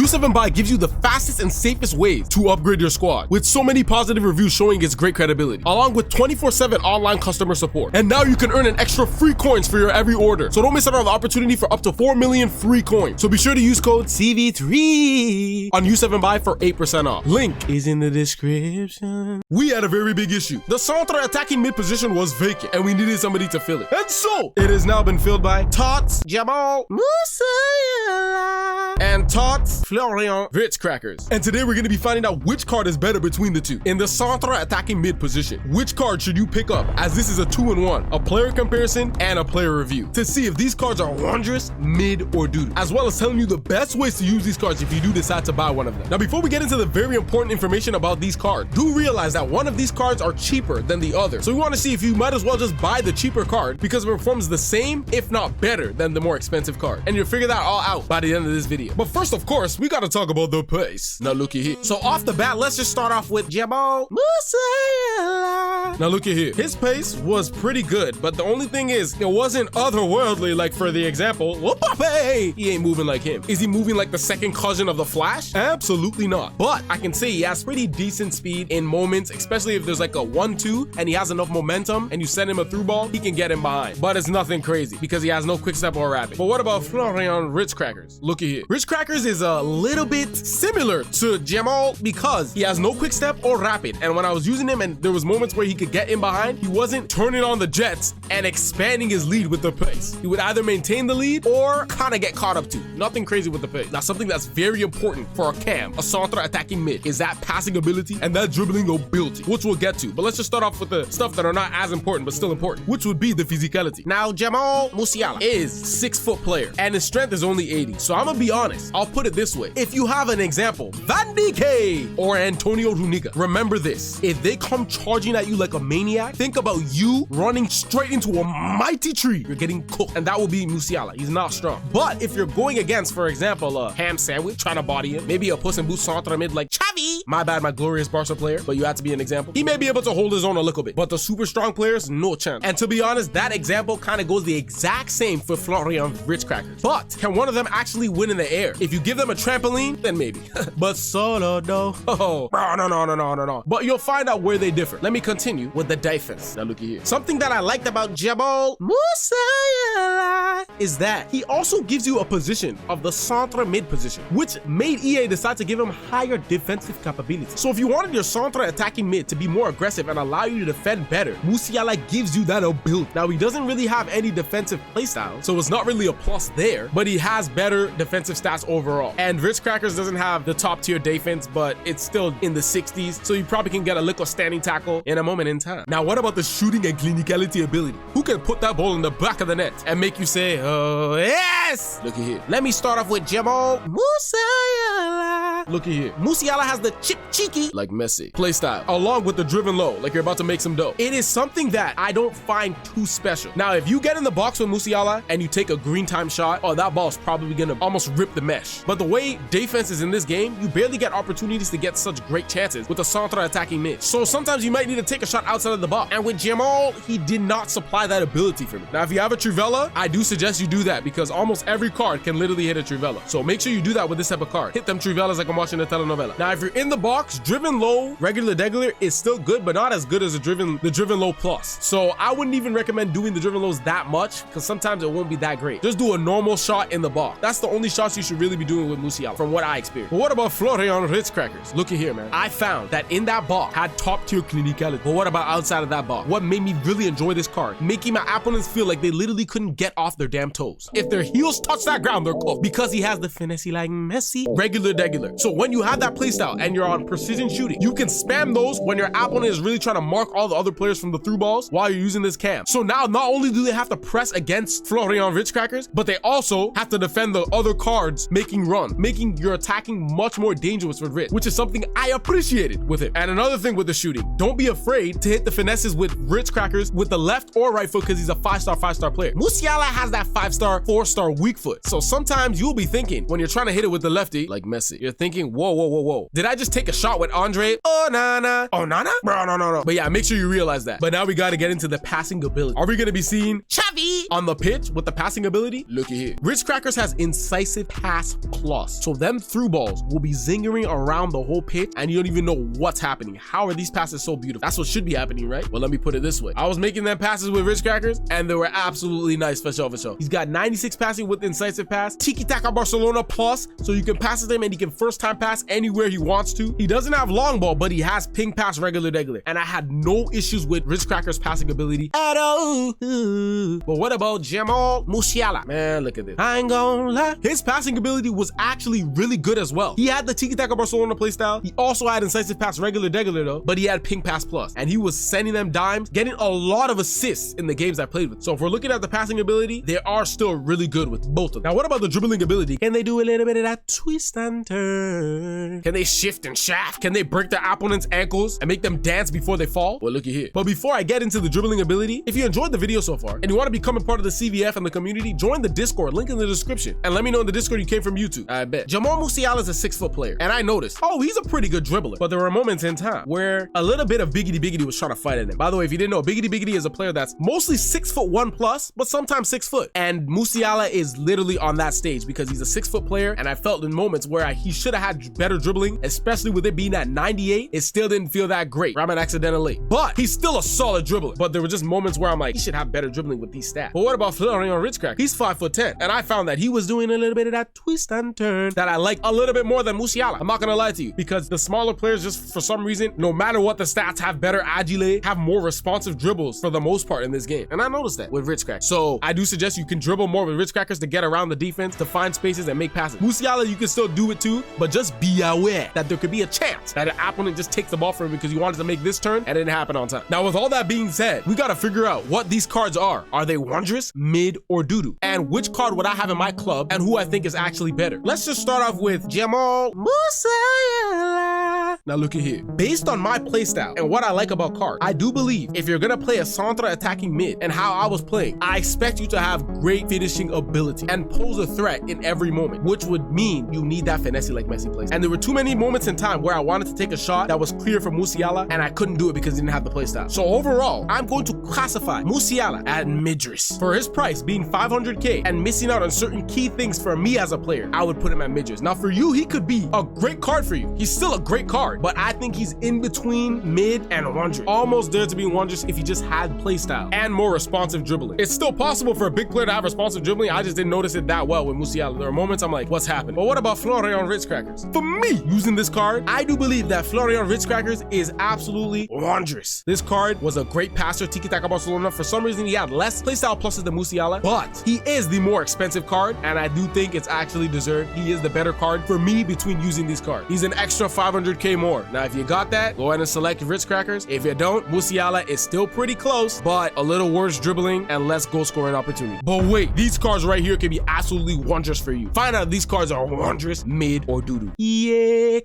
U7 Buy gives you the fastest and safest ways to upgrade your squad, with so many positive reviews showing its great credibility, along with 24/7 online customer support. And now you can earn an extra free coins for your every order. So don't miss out on the opportunity for up to 4 million free coins. So be sure to use code CV3 on U7 Buy for 8% off. Link is in the description. We had a very big issue. The centre attacking mid position was vacant and we needed somebody to fill it. And so it has now been filled by Tots, Jamal, Musiala, and Tots, Florian, Wirtz crackers. And today we're going to be finding out which card is better between the two. In the centre attacking mid position, which card should you pick up, as this is a 2-in-1, a player comparison and a player review, to see if these cards are wondrous, mid, or doo-doo, as well as telling you the best ways to use these cards if you do decide to buy one of them. Now, before we get into the very important information about these cards, do realize that one of these cards are cheaper than the other. So we want to see if you might as well just buy the cheaper card because it performs the same, if not better, than the more expensive card. And you'll figure that all out by the end of this video. But first, of course, we got to talk about the pace. Now, looky here. So off the bat, let's just start off with Jamal Musiala. Now, looky here. His pace was pretty good, but the only thing is, it wasn't otherworldly. Like, for the example, Mbappe, he ain't moving like him. Is he moving like the second cousin of the Flash? Absolutely not. But I can say he has pretty decent speed in moments, especially if there's like a 1-2 and he has enough momentum and you send him a through ball, he can get him behind. But it's nothing crazy because he has no quick step or rapid. But what about Florian Wirtz crackers? Looky here. Wirtz crackers is a little bit similar to Jamal because he has no quick step or rapid. And when I was using him and there was moments where he could get in behind, he wasn't turning on the jets and expanding his lead with the pace. He would either maintain the lead or kind of get caught up to. Nothing crazy with the pace. Now, something that's very important for a cam, a centre attacking mid, is that passing ability and that dribbling ability, which we'll get to. But let's just start off with the stuff that are not as important but still important, which would be the physicality. Now, Jamal Musiala is 6-foot player and his strength is only 80. So I'm gonna be honest, I'll put it this way. If you have an example, Van Dijk or Antonio Runiga, remember this. If they come charging at you like a maniac, think about you running straight into a mighty tree. You're getting cooked, and that will be Musiala. He's not strong. But if you're going against, for example, a ham sandwich trying to body him, maybe a Puss in Boots centre mid like Xavi, my bad, my glorious Barca player, but you have to be an example, he may be able to hold his own a little bit. But the super strong players, no chance. And to be honest, that example kind of goes the exact same for Florian Wirtz crackers. But can one of them actually win in the air? If you give them a trampoline, then maybe. But solo, no. Oh, no. But you'll find out where they differ. Let me continue with the defense. Now looky here. Something that I liked about Jamal Musiala is that he also gives you a position of the centre mid position, which made EA decide to give him higher defensive capabilities. So if you wanted your centre attacking mid to be more aggressive and allow you to defend better, Musiala gives you that ability. Now, he doesn't really have any defensive playstyle, so it's not really a plus there, but he has better defensive stats overall. And Wirtz crackers doesn't have the top tier defense, but it's still in the 60s, so you probably can get a little standing tackle in a moment in time. Now, what about the shooting and clinicality ability? Who can put that ball in the back of the net and make you say, oh, yes? Looky here. Let me start off with Jamal Musiala. Looky here. Musiala has the chip cheeky, like Messi, playstyle, along with the driven low, like you're about to make some dough. It is something that I don't find too special. Now, if you get in the box with Musiala and you take a green time shot, oh, that ball's probably gonna almost rip the mesh. But the way defense is in this game, you barely get opportunities to get such great chances with a centre attacking mid. So sometimes you might need to take a shot outside of the box. And with Jamal, he did not supply that ability for me. Now, if you have a Trivela, I do suggest you do that because almost every card can literally hit a Trivela. So make sure you do that with this type of card. Hit them Trivelas like I'm watching a telenovela. Now, if you're in the box, driven low, regular degular is still good, but not as good as the driven low plus. So I wouldn't even recommend doing the driven lows that much because sometimes it won't be that great. Just do a normal shot in the box. That's the only shots you should really be doing with Musiala from what I experienced. But what about Florian Wirtz crackers? Look at here, man. I found that in that box had top tier clinicality. But what about outside of that box? What made me really enjoy this card? Making my opponents feel like they literally couldn't get off their damn toes. If their heels touch that ground, they're cooked because he has the finesse like Messi, regular degular. So when you have that playstyle and you're on precision shooting, you can spam those when your opponent is really trying to mark all the other players from the through balls while you're using this cam. So now not only do they have to press against Florian Wirtz crackers, but they also have to defend the other cards making run, making your attacking much more dangerous with Wirtz, which is something I appreciated with it. And another thing with the shooting, don't be afraid to hit the finesses with Wirtz crackers with the left or right foot because he's a 5-star player. Musiala has that 5-star, 4-star weak foot. So sometimes you'll be thinking when you're trying to hit it with the lefty, like Messi, you're thinking thinking, whoa. Did I just take a shot with Andre? Oh, Nana. Oh, Nana? Bro, no. But yeah, make sure you realize that. But now we got to get into the passing ability. Are we going to be seeing Xavi on the pitch with the passing ability? Looky here. Wirtz Crackers has incisive pass plus. So them through balls will be zingering around the whole pitch and you don't even know what's happening. How are these passes so beautiful? That's what should be happening, right? Well, let me put it this way. I was making them passes with Wirtz Crackers and they were absolutely nice for sure. He's got 96 passing with incisive pass, Tiki Taka Barcelona plus, so you can pass him and he can first time pass anywhere he wants to. He doesn't have long ball, but he has ping pass regular. And I had no issues with Wirtz Crackers passing ability at all. But what about Jamal Musiala? Man, look at this. I ain't gonna lie. His passing ability was actually really good as well. He had the Tiki Taka Barcelona playstyle. He also had incisive pass regular though, but he had ping pass plus. And he was sending them dimes, getting a lot of assists in the games I played with. So if we're looking at the passing ability, they are still really good with both of them. Now, what about the dribbling ability? Can they do a little bit of that twist and turn? Can they shift and shaft? Can they break their opponent's ankles and make them dance before they fall? Well, looky here. But before I get into the dribbling ability, if you enjoyed the video so far and you want to become a part of the CVF and the community, join the Discord, link in the description, and let me know in the Discord you came from YouTube. I bet. Jamal Musiala is a 6-foot player, and I noticed, oh, he's a pretty good dribbler. But there were moments in time where a little bit of Biggity was trying to fight at him. By the way, if you didn't know, Biggity is a player that's mostly 6'1" plus, but sometimes 6 foot. And Musiala is literally on that stage because he's a 6-foot player, and I felt in moments where he should have had better dribbling, especially with it being at 98. It still didn't feel that great. Ramen accidentally, but he's still a solid dribbler. But there were just moments where I'm like, he should have better dribbling with these stats. But what about Florian Wirtz Crackers? He's 5'10", and I found that he was doing a little bit of that twist and turn that I like a little bit more than Musiala. I'm not gonna lie to you, because the smaller players, just for some reason, no matter what the stats, have better agile, have more responsive dribbles for the most part in this game. And I noticed that with Wirtz Crackers. So I do suggest you can dribble more with Wirtz Crackers to get around the defense, to find spaces and make passes. Musiala, you can still do it too, but just be aware that there could be a chance that an opponent just takes the ball from him because he wanted to make this turn and it didn't happen on time. Now, with all that being said, we gotta figure out what these cards are. Are they wondrous, mid, or doo-doo? And which card would I have in my club and who I think is actually better? Let's just start off with Jamal Musiala. Now look at here. Based on my playstyle and what I like about cards, I do believe if you're gonna play a Santra attacking mid and how I was playing, I expect you to have great finishing ability and pose a threat in every moment, which would mean you need that finesse like Messi plays. And there were too many moments in time where I wanted to take a shot that was clear from Musiala and I couldn't do it because he didn't have the playstyle. So overall, I'm going to classify Musiala at midris. For his price being 500k and missing out on certain key things for me as a player, I would put him at midris. Now for you, he could be a great card for you. He's still a great card, but I think he's in between mid and wondrous. Almost there to be wondrous if he just had playstyle and more responsive dribbling. It's still possible for a big player to have responsive dribbling. I just didn't notice it that well with Musiala. There are moments I'm like, what's happening? But what about Florian Wirtz Crackers? For me, using this card, I do believe that Florian Wirtz Crackers is absolutely wondrous. This card was a great passer, Tiki Taka Barcelona. For some reason, he had less playstyle pluses than Musiala, but he is the more expensive card, and I do think it's actually deserved. He is the better card for me between using these cards. He's an extra 500k more. Now, if you got that, go ahead and select Wirtz Crackers. If you don't, Musiala is still pretty close, but a little worse dribbling and less goal scoring opportunity. But wait, these cards right here can be absolutely wondrous for you. Find out if these cards are wondrous, mid, or doo-doo. Yeah.